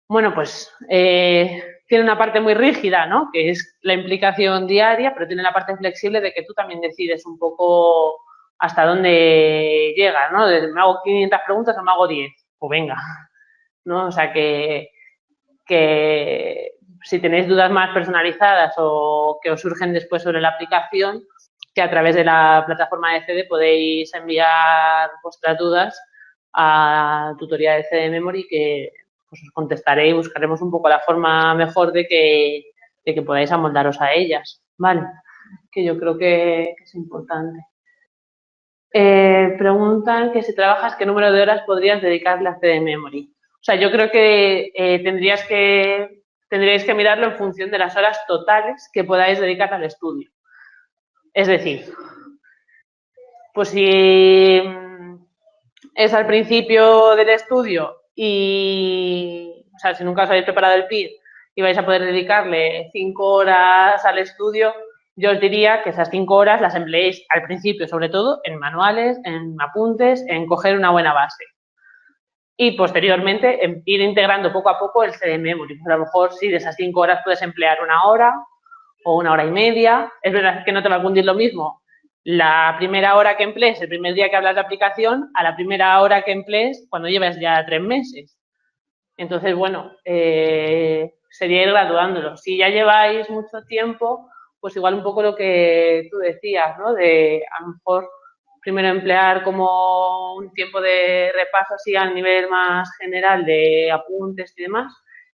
bueno, pues tiene una parte muy rígida, ¿no? Que es la implicación diaria, pero tiene la parte flexible de que tú también decides un poco hasta dónde llegas, ¿no? ¿Me hago 500 preguntas o me hago 10? Pues venga, ¿no? O sea que si tenéis dudas más personalizadas o que os surgen después sobre la aplicación, que a través de la plataforma de CD podéis enviar vuestras dudas a tutoría de CD Memory que pues os contestaré y buscaremos un poco la forma mejor de que podáis amoldaros a ellas, ¿vale? Que yo creo que es importante. Preguntan que si trabajas, ¿qué número de horas podrías dedicarle a CD Memory? O sea, yo creo que tendríais que mirarlo en función de las horas totales que podáis dedicar al estudio. Es decir, pues si es al principio del estudio y, o sea, si nunca os habéis preparado el PIR y vais a poder dedicarle 5 horas al estudio, yo os diría que esas 5 horas las empleéis al principio, sobre todo, en manuales, en apuntes, en coger una buena base. Y posteriormente en ir integrando poco a poco el CD Memory. Pues a lo mejor sí, de esas 5 horas puedes emplear 1 hora o 1 hora y media. Es verdad que no te va a cundir lo mismo la primera hora que emplees el primer día que hablas de aplicación a la primera hora que emplees cuando llevas ya 3 meses. Entonces, bueno, sería ir graduándolo. Si ya lleváis mucho tiempo, pues igual un poco lo que tú decías, ¿no? De a lo mejor primero emplear como un tiempo de repaso así al nivel más general de apuntes y demás,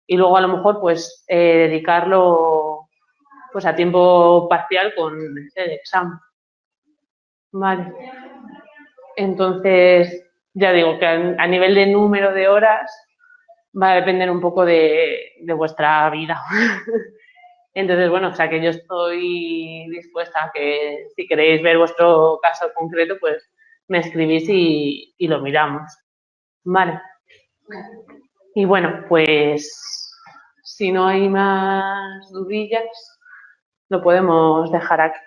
y luego a lo mejor pues dedicarlo pues a tiempo parcial con el examen. Vale. Entonces, ya digo que a nivel de número de horas va a depender un poco de vuestra vida. Entonces, bueno, o sea que yo estoy dispuesta a que si queréis ver vuestro caso concreto, pues me escribís y lo miramos. Vale. Y bueno, pues si no hay más dudillas, lo podemos dejar aquí.